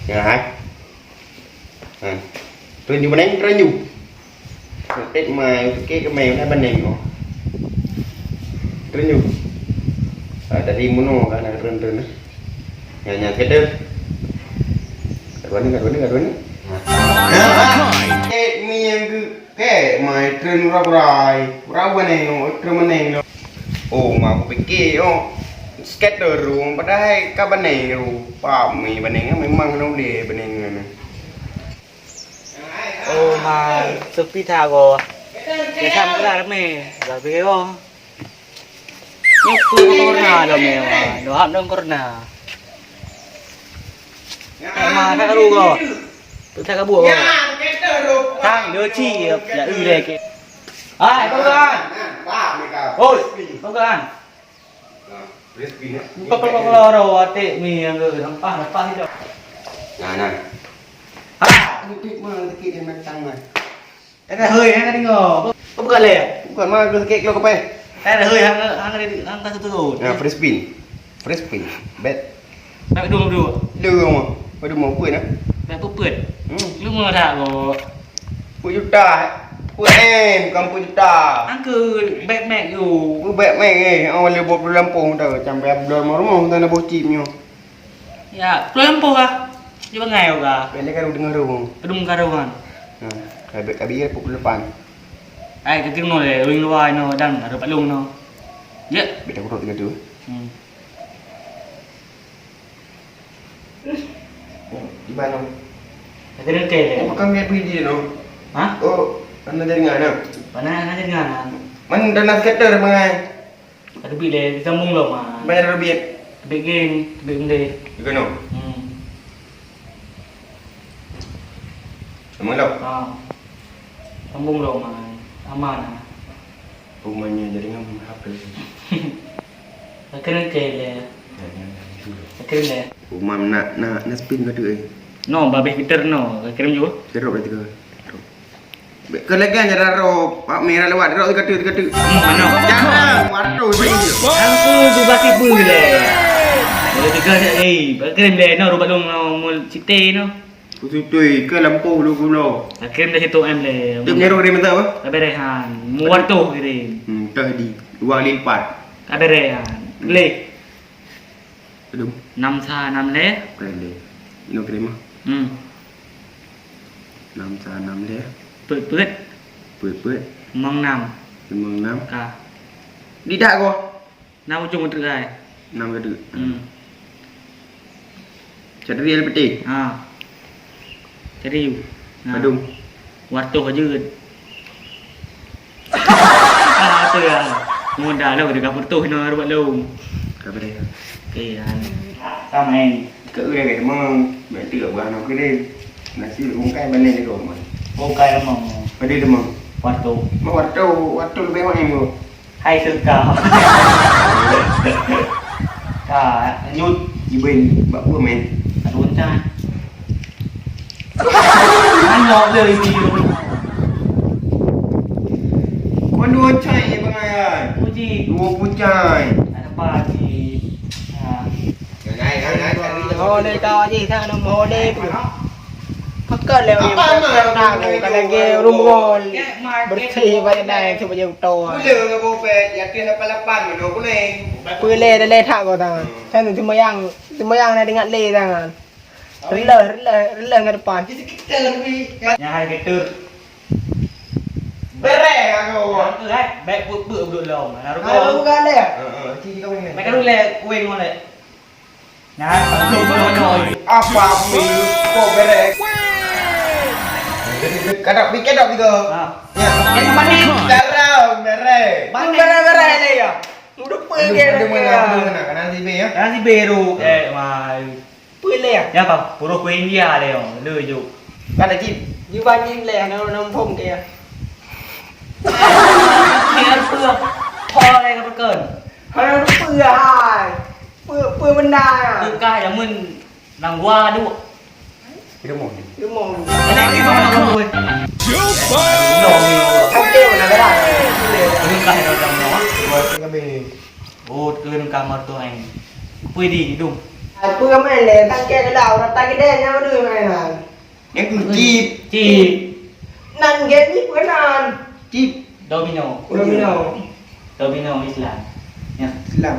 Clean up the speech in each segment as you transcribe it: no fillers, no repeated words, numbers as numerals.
ya hai rồi nhiều bên anh rất nhiều cái mà cái mèo này bên này nó rất nhiều tại vì muốn nó cái này rừng rừng đấy nhà cái đơn cái đuối cái miếng cái mà rừng rau bên này nó rừng bên này nó mà cái kia skater rồi bắt đây các bên này rồi bảo mày bên này mới mang nó đi bên này này mà sụp phi thà go cái tham cái là mày rồi biết không nhóc cứ corona rồi mày mà nó hạm đông corona mà các đu go tôi thay các bùa thang đưa chi là đề cái ai công an ôi công an Kalau rawat mi yang nampak hidup. Nah. Titik mana titik yang macam mana? Ada hơi hang ada ngô. Bukan le. Bukan mah titik lo kape. Ada hơi hang kasih tu. Nah, fresh pin. Bet. Nak dulu. Dulu mah. Pada mau kuih nah. Nak puput. Lu mau tak go? Juta. Của em cầm của ta anh cứ bẹt mẹ dù cứ bẹt mẹ nghe ông liều bột Lampung tờ chẳng bẹt đời mà đúng không tao là bột chìm nhau ya Lampung à như ban ngày cả bên đây cái dengar dong kedung karuan cái bẹt cái bia bột depan ai cái tiếng nói ring loài nó đang ở Bắc Lung nó dễ bẹt aku dengar tu di mana cái tiếng kể apa kang dia pergi no hả Anda jadi ngana? Mana jadi ngana? Man dan skater mangai. Ada bile sambung lo mah. Banyak rubiet. Bikin de. Juga no. Emang lo? Sambung lo mah. Aman. Rumahnya jadi ngam HP. Akhirnya kele. Akhirnya. Rumah nak spin ke tu No, babeh Peter no. Akhirnya juga. Teruk berarti ke. Kelegan jadi ro Pak Merah lewat ro kata. Mana? Jangan waduh ini. Aku tu baki pun le. Boleh tiga ni. Akhirnya le no rubat long no mul cite no. Kutui ke lampu lu kulo. Akhirnya situ em le. Dia punya ro dia minta apa? Kaberehan. Muat tu kirim. Tadi dua lipat. Kaberehan. Le. Aduh. 5 sa 6 le. Keren deh. Ini kirim mah. 6 sa 6 le. Put. Mong năm. Mong năm. Cả. Đi đại cô. Năm chung một tự này. 5 cái tự. Chặt riêng là beti. Chặt riêng. Badung. Waktu aja. Tu ya. Mun dah lah dekat porto no buat lu. Cái đây. Okey. Sama ni. Cỡ đây cái mong mẹ tựa vào nó cái đây. Là xíu uống cái bên này rồi mà. Okay lemong. Pwede lemong. Waktu. Waktu lebih mahal mo. Hai suka. Cả Nhút di bên bạc bữa men. Đốn trai. Anh lo lời gì rồi. Con đua chay bang ai. Puji. Dua pucai. Ada apa di. Này. Hồ đây to gì thằng nó hồ đây. Fakir le yang pernah kalau dia rumah bersih banyak dah cuba jauh tahu. Boleh ke bope ya ke 88 mano kuning. Pulih le tak kau tangan. Saya tu cuma yang nak dengar le tangan. Rela ke depan. Kita lebih Nhà hai cái tư. bere aku. Tư đấy, bẹ bự bự lồng là đúng Kalau không? bukan le. Ci kau ni. Mày cái đuôi lẹ quên ngon lẹ. Nhà đúng rồi. Apa mi kau bere. Kadang pikir dak tiga. Ya, Yang mana? darah bere. Bukan bere le ya. Udah pergi Ada mana ke. nak kanan sini ya. Yang si Beru mà Pulih le. ya apa? Puro kue India deh, lừa dụ. Kada cip. Như banyak le nó phong kia. Thì ăn pưa, kho đây có cơn. Kalau nó pulih hai. Pulih benda. Từ ca là mình làm qua đúng không? Itu mau. Dia mau. Cái này cái mà không rồi. Đồ nhiều. Không kêu là cái này. Từ ca là làm nó. Buat kami. Ô, từ ca mà tôi anh. Quê đi đúng. Apa main le tak ke dah orang tak gede nya ada mainan. Yang tu jeep. Jeep. Nan game ni pernah. Jeep. Domino. Domino. Islam. Ya. Islam.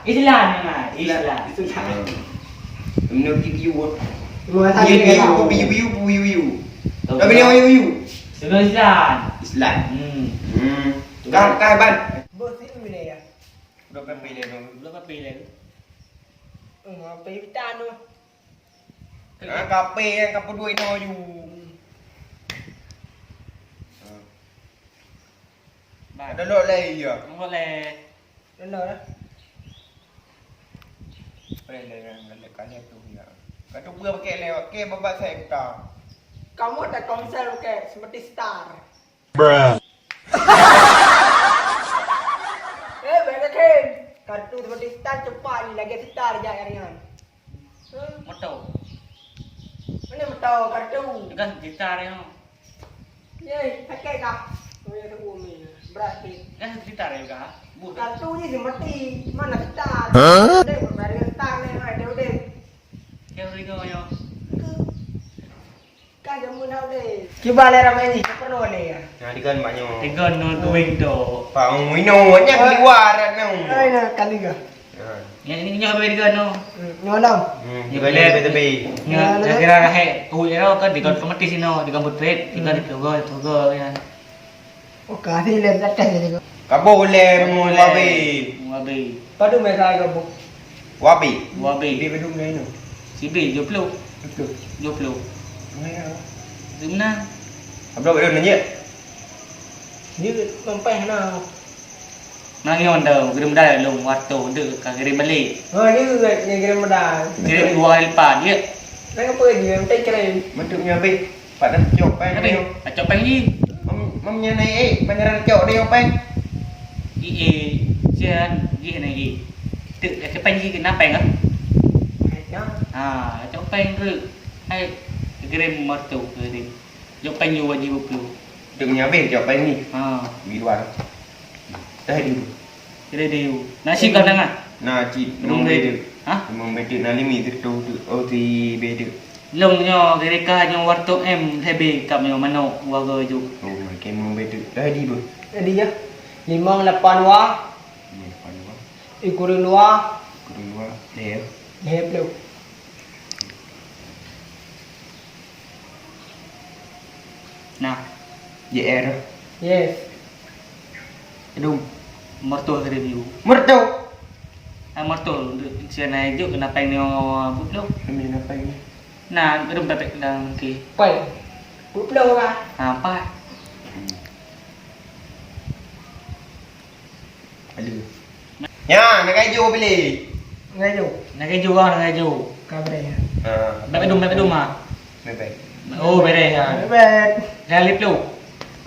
Islam memang. Islam. Domino GPU. Semua tak GPU, gede. PU. Domino UU. Sudah Islam. Islam. Hmm. Kau ban. Bos ni ni ya. Udah pilih dong. Berapa pilih? Apa kita tu? Kape yang kapu duit no you. Ada lot lagi ya. Boleh. Benar dah. Boleh kali tu ya. Kau tu buat pakai lewat ke babat saya kita. Kamu ada konsel ke seperti star. Benda kan. Kartu seperti star cepat ni lagi star je ringan. Motor. Mana tahu kartu? Kan gitar ya. Ye, pakai kah? Oh ya tu umi. Berarti Kan gitar ya kah? Bukan. kartu ni seperti mana star? Ada berbalik star ni ada udah. Kau ringo yo. Kan jamu dah udah. Cuba le ramai ni, perlu le ya. Nah, di kan banyak. Tiga no doing do. Pak Wino nya keluar no. Ai na kali ke? Yang ini nyawa tiga no. Nyolam. Di balik BTB. Nya kira he. Uya kan di kompetisi sino di kampus trade, tiga di tuga ya. Oh, kasih le atas ni. Kau boleh wabi. Wabi. Padu mereka ke bu. Wabi. Wabi. Di bedung ni no. Sibi 20. Betul. 20. Mana? Zumna. Abang bedung nanya. Ni sampai na. Nang yon dah kirim dah long waktu de ka kirim balik. Oh, ni kirim dah. Kirim 2 hari lepas dia. Nang apa dia minta kirim. Bentuknya be. Pak dah cok pen. Tapi acok peng ni. Mamnya naik beneran cok dia pen. Sian gì này gì tự cái bánh gì cái nắp bánh á cho bánh rự hay cái game mất tụ rồi thì cho bánh nhiều bao nhiêu kilo Đừng nhớ về cok pen ni. à Di luar. Dah di. cái đây đều nasi còn đang à Nah, cik Memang beda. Ha? Memang beda. Nah, limi tu oh ti beda. lông nyo cái đây ca nyo warto em thay bì cặp nyo mano wago ju Oh, macam memang beda. Dah di pun. Jadi ya. 58 wah. Ikurin wah. Kedua, dia. Lep lu. nah JR. Yes. Aduh. mertua cái review Mertu. mertua sian này juk kena bánh nyo bút lúc Ini apa ini? nah cái đồng tập đang kỳ Pai. Bút đâu ra? apa Aduh. Ya, nak kayu beli. Ngay dù. nah cái ju con cái ju Kabre. Ah, mẹ đun mà baik. ô về đây à Bet. ra clip luôn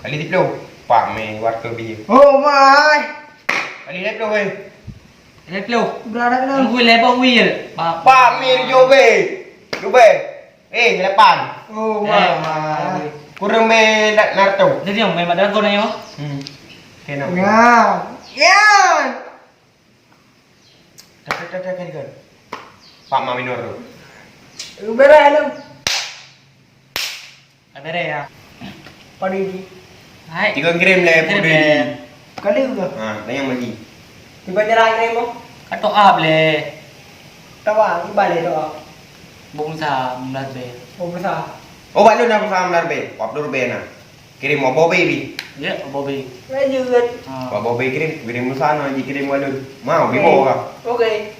Kali di pelu. Pak me warga bi. Oh my. Kali di pelu weh. clip luôn Berada Ang dalam. gue lebar wheel. Pak me jo be. Jo be. Delapan. Oh Eh, my. Kurang me Naruto. Jadi yang main dragon na yun. Kenapa? Wow. Yeah. Tak kan. Pak Maminor tu. Berada dalam. Ada deh ya. Padi di. Hai. 3 gram le pudi. Kali ke? Ha, dah yang lagi. Tiba nyerang ni mo. Kato up le. Tawa, balik doa. Bung sa mlat be. Oh besar. Oh, pak lu nak bersama Narbe. Pak lu be na. Kirim mau baby. Ya, Bobby. Ngay dưa. Pak baby kirim lu sana, kirim walun. Mau bibo ka. Okay.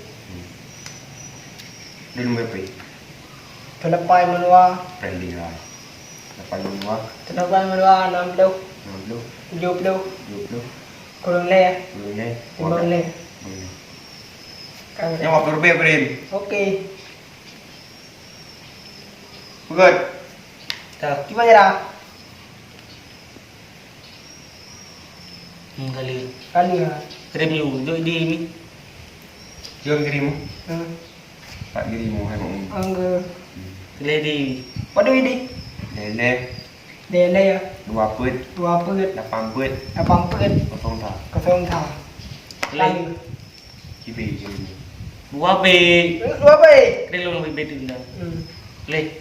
Dulu berapa? Terlepas menua. Friendly lah. Lepas lu wah. Terlepas menua 60. 60, 70. 20. Kurang le. Dulu ni. Timbang le. Yang waktu lebih kirim. Okay. Good. Tak. Cuba nyerang. Kali. Kali ha. Review doi di mi. Jangan kirim. Hmm. Tak kirim hai mak. Angga. Lady. Padu ini. Lele Dele ya. 2 put, 2 put. 8 put, 8 put. kosong tak. Kosong thả. Lady. Kali. Kibi kirim. Buat be. Dua be. Dia lu lebih betul dah. Le.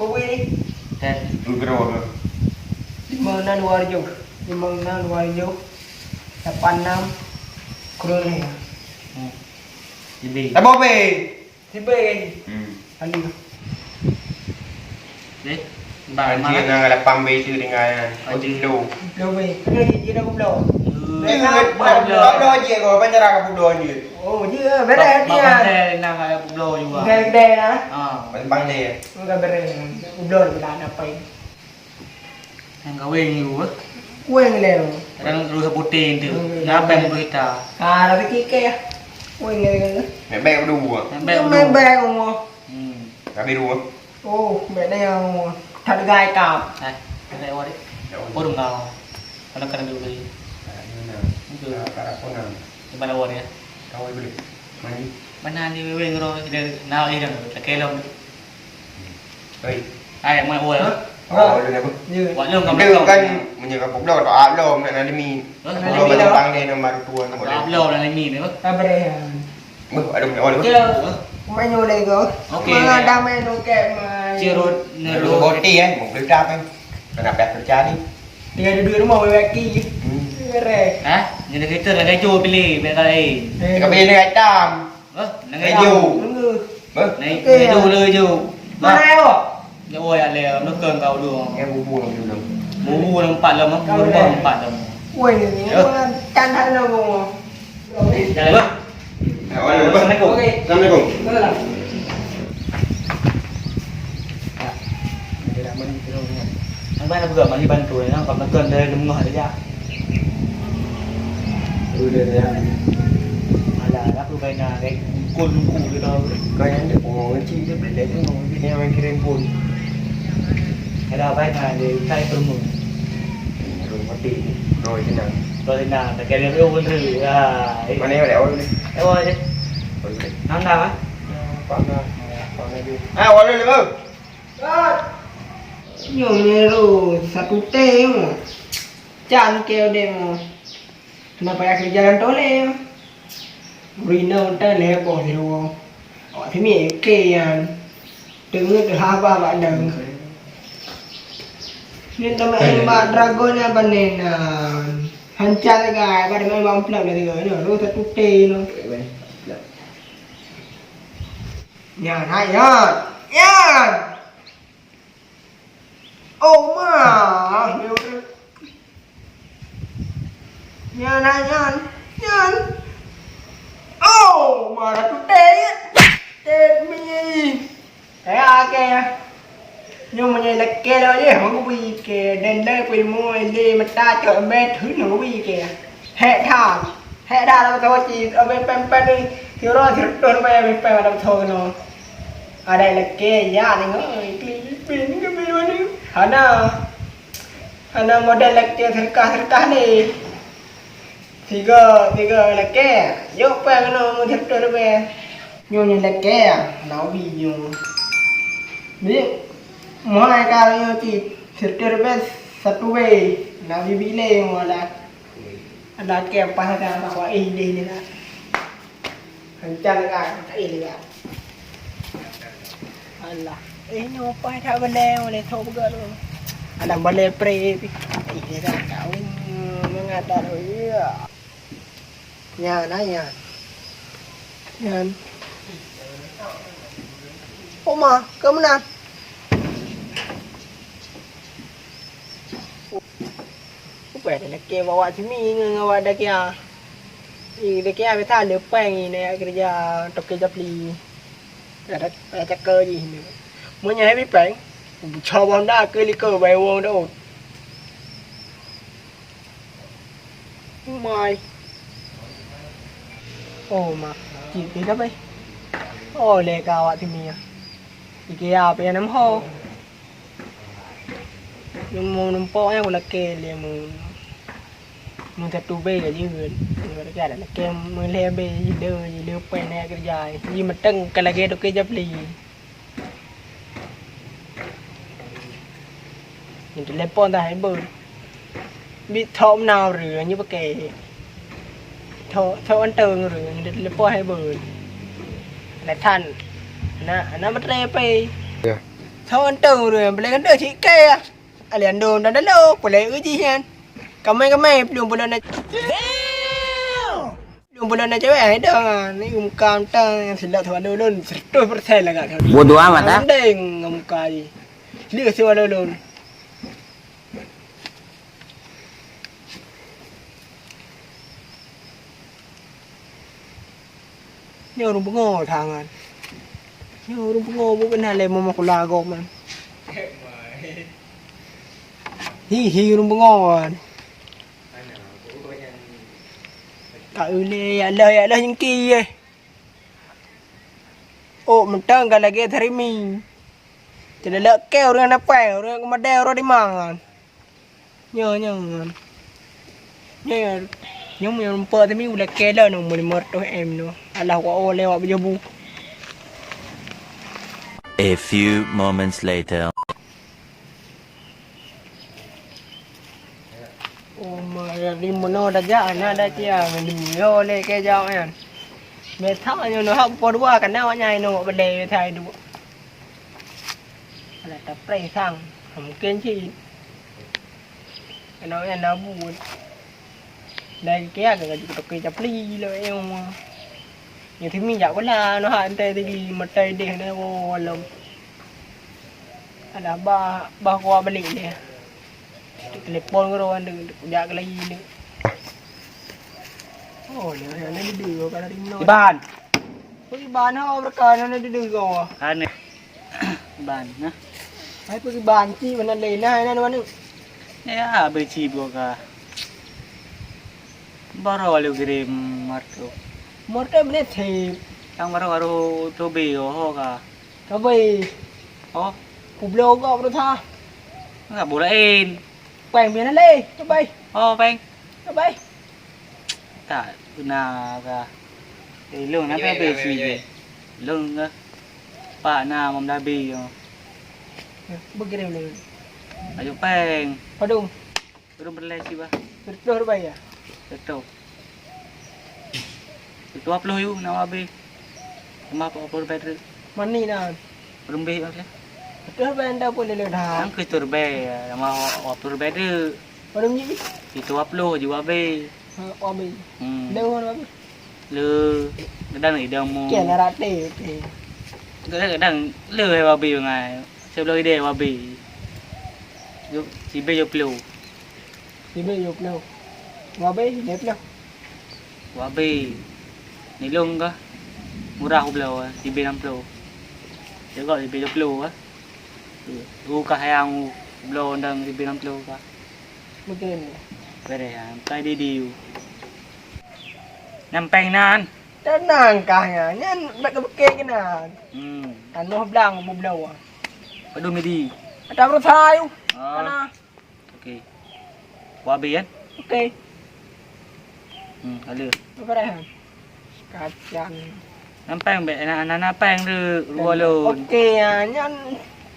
Pawi ni. Dan. Ugro. 5 Sidoarjo 86 Kurun ni. Lebih. Apa be? Tiba lagi. Ali. Le. Bạn chia là lapang be tu dengan Ojilo. Dua be. Ni dia dah bulan. Apa je kau penjara ke bulan je. Oh, dia beres dia. Dia nak kaya blow juga. Gede lah. Bang dia. Enggak beres. Bulan bulan apa ini? Yang kawin juga. Kue ngeleng. Kadang terus putih tu. Ngapa yang berita hitam? Ah, tapi kike ya. Kue ngeleng. Mẹ bé có đu à? Yang main bag ngomong. Cả bé đu á? Oh, mẹ đây yang thật gai cạp. Hai, cái này đi. Ô đừng nào. Kalau kena dulu ni. Itu Cara pun nak. di mana awak dia? Kau boleh. Mari. Mana ni wewe ngro dia nào đi dah. Lekai long. Ơi. Ai mai awak. Oh, lu nak apa? Như Buat long kamu. Dia kan menyangka pula tak ada nak ada mi. Kalau bang dia nombor tua nombor. Dah blow dah ni ni. ta beres. Ada mi ada. Kira main nyu đây cơ. Okay. Mà đam mê nó kẹp mà. Cirut Lu neru. boti một đứa trap em. Nak dapat kerja ni. Dia ada duit rumah bagi. Beres. Ha? Jadi kita nak keju pilih biar kali. Cái bên này tam. Nak Cái keju. dù. Nunggu. Vâng. Naik keju le ju. Mana ayo? Ya oi ale nó cơn kau dulu. Em bu làm gì đâu. Mu nampak lah, mu nampak dah. Kue ni mana can hal nó ngomong. Jalan bah. Assalamualaikum. Assalamualaikum. Betul lah. Dia dah mandi terus ni. Ang mana juga mandi bantu ni, nak kalau cơn dia dengar dia. Udah ya. Alah, aku kena cái cung dia dah. Coi anh được ngồi chi chứ bị để ngồi video anh kia buồn. Cái dah baik nah dia cari permu. Rồi mati. Rồi thế nào? Rồi thế nào, tại cái dia yêu pun thử. Mà neo đẻo đi. Em ơi đi. Nắm nào á? Con này đi. À, qua đây được. Nhiều như rồi satu teh mo. Can keo demo. Kenapa ya jalan tole? Rino ta le bo di ro. Oh, thì mi ke yan. Dengan tu haba ba dang. Ni ta main ba dragon ya banena. Hanca ga ba de main bang plug le ga no ro satu teh no. Yan hai yan. Yan. Oh ma, Yan na yan. Yan. Oh, mà là tôi tê mi. Thấy à kìa. Nhưng mà này là kê đó chứ không có gì kìa. Đến đây quỳ mua đi mà ta chở bên thứ nó có gì kìa. Hệ thảm. Hệ đà đâu thôi chỉ ở bên pen đi. Thiếu đó thiếu đồn bên mà đâm thôi nó. Ở đây là kê giá này nó pin cái video này. Hana model lecture terkah ni. Tiga là ke. Yo pa kena mo tertor be. Nyo ni là ke. Nau bi nyo. Ni mo ai ka yo ti tertor be satu be. Nau bi le mo la. Ada ke pa ka bawa ini ni lah. Hancar ka ini lah. Allah. Nyo pa tak boleh thau begal. Ada boleh pre. Ini dah kau mengada ya. Nhà này nhà. Nhà. Ô mà, cơm nào. Khỏe này ke bawa sini ngawa ada kia. Ini kia bisa lepeng ini kerja toke japli. Ada cakar gì nữa. Mới nhà biết bánh. Cho bọn đã cơ li cơ bài vuông đâu. Mai. Oh mà chỉ tí đó bây. Oh lệ cao ạ thì mình à. Thì cái áo bé nắm hô. Nhưng mà nắm po em là kê liền mình thật tu bê ở dưới người. Người ta là kê mới le bê gì đưa quen nè cái dài. Gì mà trăng cái là kê đâu kê dập lì. Nhìn tụi lên pon ta hãy bơi. Biết thôm nào rửa như bác kê. Thô ăn tường rồi lên po hay bơi. lại thành nó mất rê pe thôi anh tưởng rồi lấy cái đồ chị kê à liền đồ nó đã lâu của lấy cái gì hen cái mày đường bờ này đường bờ này chơi ấy đâu à này cam ta thì là thôi đồ luôn tôi phải thay là cả Bodoh amat ah. đây ngầm cài đi cái siêu luôn nhiều đúng ngô thằng à nhiều đúng ngô bố bên này lấy một là gồm mà hi đúng ngô à cả lời những kia ô mình trơn cả là cái thấy mình chỉ là lỡ keo rồi nó quẹo rồi mà đeo rồi đi mà nhớ nhưng mà bữa thì mình là kê lên nó mình mất đôi em nữa là quả ô leo bây giờ bu A few moments later. ô mà đi một nô đã dạ nó đã chia mình đừng vô lên cái dao này mẹ thắc nhưng nó không có đúng cái nào anh này nó bên đây thay đúng là tập play sang không kiên trì cái nói nó buồn đây cái cái chập ly rồi em nhiều thứ mình dạo là nó hạn tê thì mặt tây đi nó vô lồng là ba qua bên này nè cái pon rồi anh đừng dạ cái gì nữa ôi nó đi đưa cái đi nó cái bàn nó cái nó đi đưa rồi Kan ni. Ban nah. hay cái bàn chi mà nó lên này nó nữa Ya beci buka. Baru alu kirim marto. một cái bên thì Yang baru tobi ho ka. cái về Oh, cục lô có đâu tha enggak bolehin. quẹng miếng nó lên cái bay Oh, peng. cái bay Tak guna ka. Lung na pe beci. Lung ka. Pak na mamdabi. begini nih Ayo peng. Padung, Belum berlesi bah. betul bay ya? Betul. Itu upload you nama be. Sama apa better. Mani na. Belum be maksudnya. Betul bay anda boleh lihat. Yang ke turbe sama upload better. Padung ni? Itu upload juga be. Wabi. Hmm. Đâu hơn wabi? Lơ đang ở đâu mu. Kẻ là đã để Cái đang lơ hay vào bì ngày. Xem lơ đề vào bì. Chỉ bây giờ upload. thì bây giờ đâu? Wabi đẹp đâu? Vào bì. Này luôn cơ. Murah upload di be upload. Dia gọi di be upload á. Ka hayang upload đang di be upload ka. Begini. Về tay đi điều. Nằm peng nan. Tenang kah Nyan baik ke kena. Hmm. Anu blang bu blau. Padung đi. Ada bersayu. Ờ. Ana. Ok. Qua biển. Okey. Ada. Apa dah? Kacang. Nampang be na pang de rua luôn. Okey Nyan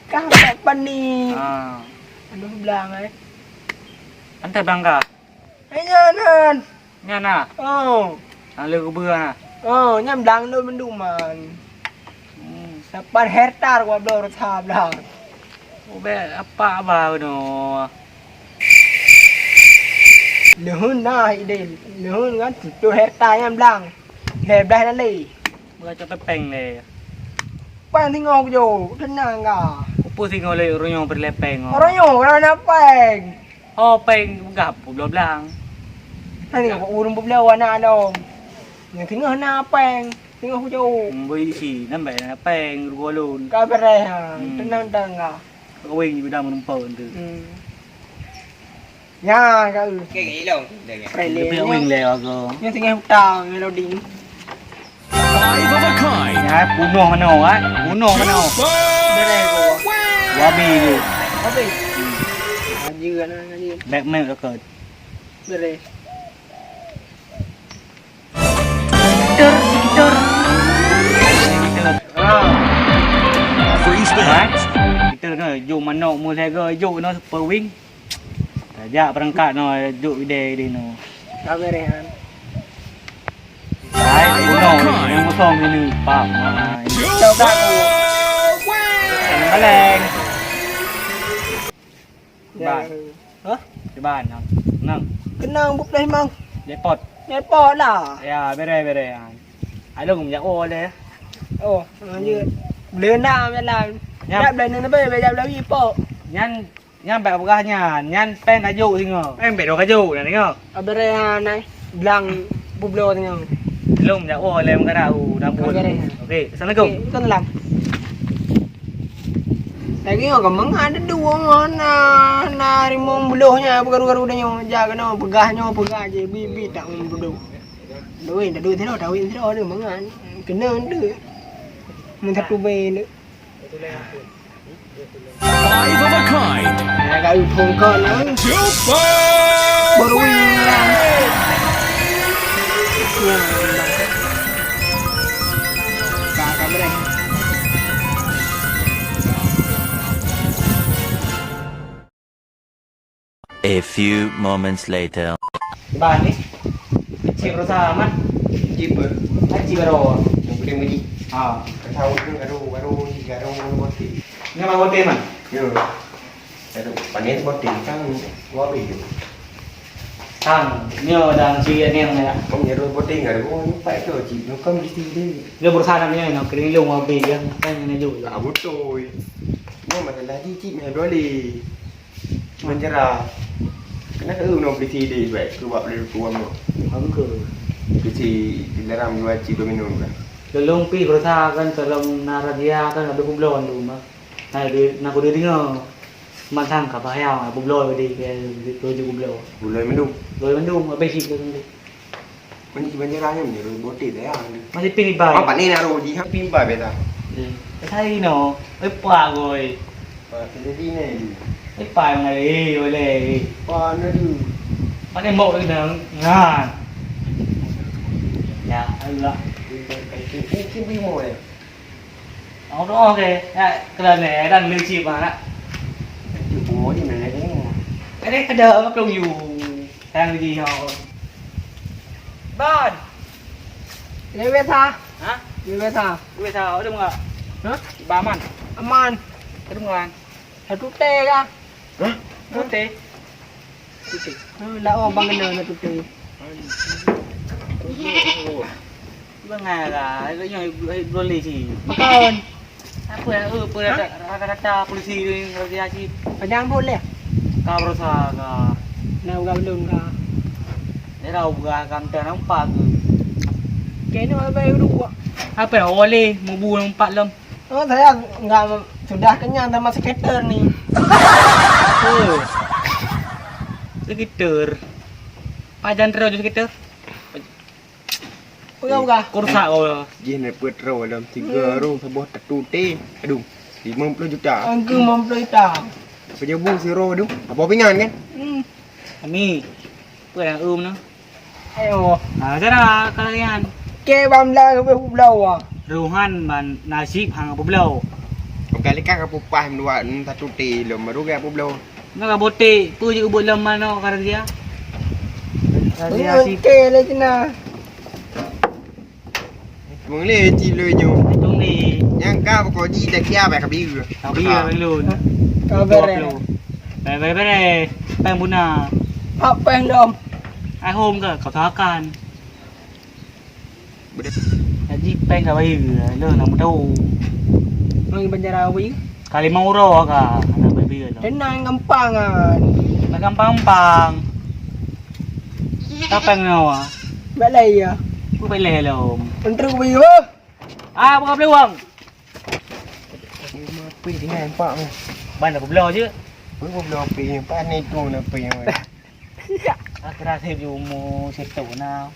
kah tak pani. À. Anu blang ai. Anh thấy băng cả. Nyan. Nha na. Oh. Anh lừa bưa nè. Nyam blang đâu mình đúng mà. 8 hektar gua belum thap dah. Oh be apa ba no. Lehun na ide. Lehun kan 7 hektar nyam blang. Leb dah nali. Bữa cho cái peng này. Pang thi ngok jo, tenang ka. Upo si ngole ronyo berlepeng. Orang yo kana na pang. Oh peng gặp belum lang. Ani ko urung bublew na dong. Yang tinggal na pang. Tinggal ko jo. Với chỉ năm bảy là peng rua luôn. Ka bere ha. Tenang ka. Có quên gì đang pờn từ. Ya ka. Cái nghĩ đâu để nghe. Phải Bây giờ le. mình lèo cơ. Yang tinggal hutang lo ding. Five of a kind. Nhá, cú nổ mà nổ á. Cú nổ mà nổ. Bere ko. Quá bì đi. Apa? Dưa na dưa. Bẹt mẹ nó cợt. Bere. Free spins. Kita nó dùng mà nổ mua thế cơ dụ nó super wing. Dạ berangkat nó dụ ide đi nó. Ka bere ha. Đấy, bố nổi nó có thòng thì nữ bảo mà Đâu bạn Thành nó lên Dạ. Hả? Cái bàn nào Nâng Cái nang bút đây mong. Để bọt Nhớ bỏ là. À, bên đây ai đâu cũng dạo ô đây Ồ, như lừa nào vậy là Nhá. đạp đây nó bây giờ lấy gì bỏ. Nhăn bẹ ga nhà nhăn pen cá dụ thì ngờ em bẹ đồ cá dụ này đúng không Ở bên đây này, lăng bút lô thì nhau. lúc dạo ô lên cái nào đang buồn Cái đây. ok sao nó cùng Con làm. Lagi nga mong ada dua nga na rimong buluh nya garu-garu nyo jaga no pegah je bibi tak buluh. Duit dah duit thế nào được mong an. Cái nơn được. Mình thật tu về nữa. Five of a kind. Agak upung con nó. Super Baru hilang. Ya. Kakak bereng. A few moments later. cái bàn đi chị có sao mắt Chip ber. anh chị vào đồ Yang boleh beli. à Tahu tu garu boti. nhưng mà có tiền mà Yo. Garu panen boti kan gua beli. thằng nhờ đàn chị anh em này ạ Không nhớ rồi boti garu phải ke chip nó cầm đi đi. giờ một sao làm như này nó cái lùng vào bì á cái này dụ Ah betul. Mau masalah di chip ni boleh. Menjera. Kenapa no beli di baik tu buat beli tuan tu. hứng cử Beli di dalam dua chip minum kan. cái lùng pi của tha kan terlong naradia kan ada bublon dulu mah này đi nào có đi ngờ mà thằng cả phải hào bublon đi cái tôi đi bublon Boleh minum. rồi vẫn đun ở bên chị được đi Menjera ni rồi boti dah. mà thì pin đi bài Apa ni naruh di hang pin bai beta. cái thấy nó ấy quả rồi Jadi ni. ấy bài này đi rồi này Wah, ni tu. bắt em mộ đi nè ngàn dạ anh ạ Cái pin mồi. nó đó kìa cái lần này đang lưu chìm mà ạ Cái mồi ni mana ni? cái đấy cái đỡ không dù đang gì họ Ban. Ini beta. hả Ini beta. bây giờ ở đâu ạ Hah? ba mặn Aman. ở đâu ngon Satu teh kah? Hah? tốt thế Lah orang bangna na tu teh. bữa ngày là cái nhồi luôn lì chỉ Makan. apa ya pura rata polisi raja sih Padang boleh. kabur sa ka Nak gak belum kah? để đầu gà cầm tờ nóng pa Kini bayi dua. apa ya oleh mau buang empat lem Oh, saya enggak sudah kenyang sama skater nih. sekitar pajan terus sekitar Enggak enggak. kursa kau Dia nak buat raw dalam 3 room sebuah tatu teh. Aduh, 50 juta. Angku memperita. Penyambung si raw tu. Apa pingan kan? ini apa yang nó Ayo. à thế là kalian Ke bamla ke belau ah. ruhan man nasib hang apa belau Kali kan aku pah dua tatu teh lo baru ke apa belum. nó là bote tu juga buat lem mana karena dia Ini ke le cina. Mengli cilo nyo. itu ni Yang kau kau di tak kia baik kabi. tapi ya belum Kau bere. bere pembuna Apa yang dom? ai hôm cả cậu thoát can jadi peng cả bây giờ lơ nằm đâu Mang penjara wi. kali mau ro cả là bây giờ đó Tenang gampang ah. là gampang ta peng nào à Balai ya. cứ phải lè lồm Menteri wi ho. à bác lưu hoàng Pi dengan pak. ban là cũng lo chứ Pun belum pi, pak ni tu nak pi. ra thêm dù mua xịt tủ nào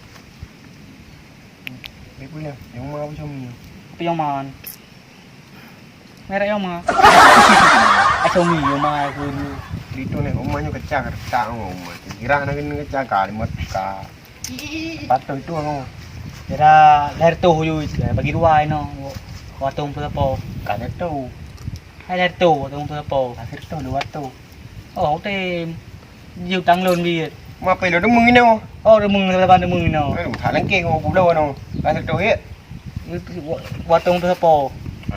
Ni pun yang mau macam ni. bây giờ mà nghe đấy không mà ai trông mì mà cứ Di tu ni rumahnya kecak kecak rumah. Kira nak kena kecak kali ka. Patut itu aku. thế ra leher tủ vui bagi dua nó có tung thứ po Kada tu. hay leher tủ tung thứ po Akhir tu dua tu. ồ thế nhiều tăng luôn đi Ma pe lo dum mung no. Oh, remung leban remung no. Lu thả lăng kê ngo pulau no. Ka se to ye. Watong tu sepo.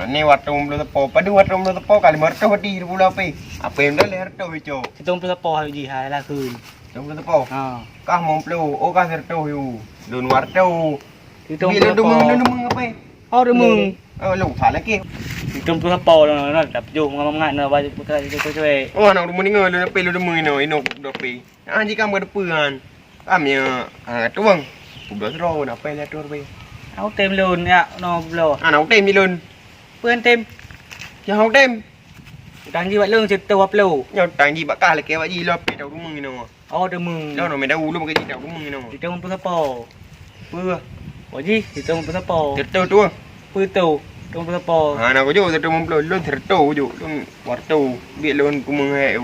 Ni watum lo tepo. Padu watum lo tepo kali merto di pulau pe. Apa yang dah leher to bicho. Itong tu sepo hai ji hai la khun. Tum lo tepo. Ha. Kah mom plu. O ka ser to yu. Dun warto. Itong Bi tu lo dum sepo. mung apa? Oh, remung. Lu thả lăng kê. Itong tu sepo no dap jo ngam-ngam no ba cuy. Oh, nak dum ni ngol lo pe lo dum no ino do pe. Anji kam ga depuan. Kam ya tuang. Pulau ro na pe le tur pe. Au tem lun ya no blo. Nấu tem đi luôn. Puen tem. Giờ không tem. Đang gì vậy lương chực tàu blo. Giờ tại gì bà ca là kéo bà gì lo pe đầu đúng mừng nào. Oh, remung. Đâu rồi mày đâu luôn cái gì đầu đúng mừng nào. Itong tu sepo. Bưa. Wa ji, itong tu sepo. Thật trâu tua. Pui tu. Itong tu sepo. Nào có chỗ thật trâu mong luôn thật trâu chỗ luôn quạt trâu bị luôn của mừng hẹo.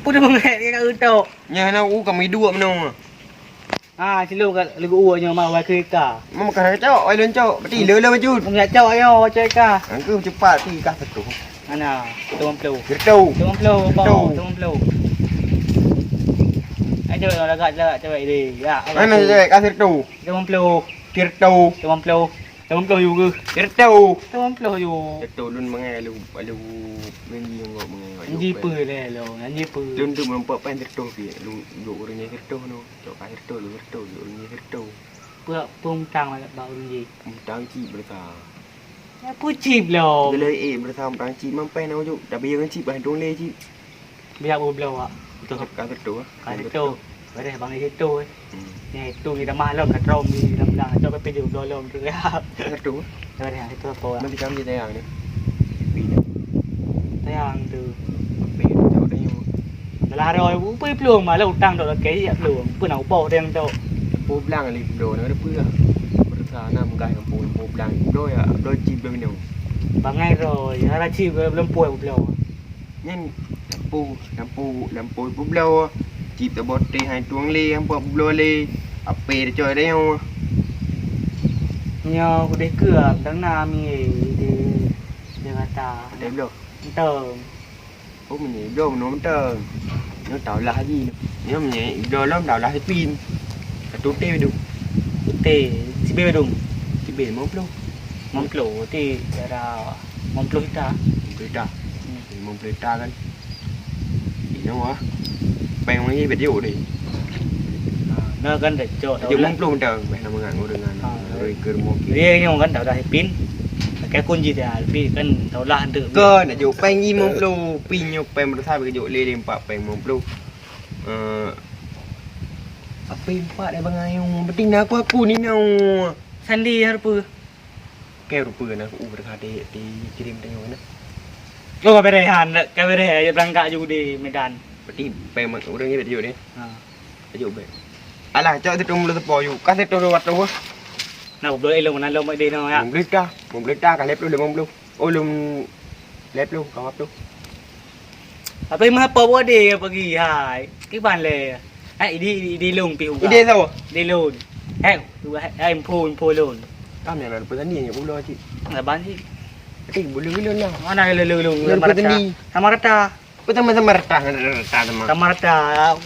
Pui remung he ka uto. Nhà nào u cầm mấy đua nào mà. Ah, silu ka lugu uo nyo ma wa kita. Mà cái cháu ai lên cháu tí lỡ lên chút. Mong ya chau ayo chơi ka. Anh cứ chụp pa tí cả thật trâu. Ana, tuang plu. Thật trâu. Tuang plu, Trâu. po, tuang plu. Ai chơi nó gạt ra chơi vậy đi. Ya. Anh này đây cả thật trâu. Tuang plu, Thật trâu. tuang plu. Tuang plu yu gu. Thật trâu. Tuang plu yu. Thật trâu luôn mà nghe luôn bên gì ngộ mà nghe. Anji pu le lo, anji pu. Luôn từ mình bận thật trâu thì luôn dụ rồi nghe thật trâu nó. Cho cái thật trâu luôn thật trâu luôn nghe thật trâu. Pu pung tang ma ba un ji. Trang chị berita. Ya pu chip lo. Bila berita trang chị mampai nào ju. Dah biar chị bahan dong le chị. Biar bu blo ah. Itu kan tertua. Ka tu. Ba de bang ni tu. Ni tu ni dah malam kat rom ni dah dah cho cái video blo lom tu ya. Tertua. Ba de tu po. Nanti kami dia yang ni. Tayang tu. Biar jauh dah yang. Là rồi cũng bơi luồng mà lâu tăng rồi là cái gì luồng bữa nào bỏ đen đâu Pop lang ali do na ada pula. Berita nam gai kampung pop lang. Doi chị bên nào. và ngay rồi ra chi lâm puồi một lầu Nhân lampu pop lâu. Chị ta bot đi hai tuang le ham pop lo le. Ape để chơi đấy không? nhờ cái cửa đằng nam gì thì để ta Đẹp rồi. tờ Ủa mình nhảy đồ nó tờ. Nó tạo là gì nữa. Nếu mình nhảy đồ lắm tạo là hết pin. Tốt tê được. tê si bê đùng Chị bể mốc luôn. mong lỗ thì là mong lỗ ta Pelita. Mong pelita kan. Ini wah. Pengen lagi video đi. nó gần để chỗ Jadi mong belum dah. Pengen mengangu dengan reker mau. dia yang gần đầu là pin cái con gì thì pin kan đầu là tự Ke nak jauh pengen ni mong belum. Pin yo pengen bersah bagi jauh le lempak pengen mong belum. Apa empat dah bangai. Penting nak aku ni nau. Sandy harpu Kau rupa nak aku berkah di kirim tengok mana. lo cái về Hàn cái về Hàn berangkat juga di Medan Berarti pengen orang ni video ni. à. Jauh baik. Alah, cak tu mula tepo you. Kasih tu wat tu. Nào bữa lâu nay lâu mới đi đâu ạ Mong pelita kan lep lu mong belum. Oh lum lep lu kau apa tu? apa yang apa buat dia pergi hai cái bàn lề đi lùng piu Ide sao? đi lùn em phun lùn Kami yang ada petani yang pula cik. là bán gì Tapi boleh lah. mana lùn Lùn petani. Samarata Kau sama-sama retah teman. Samarata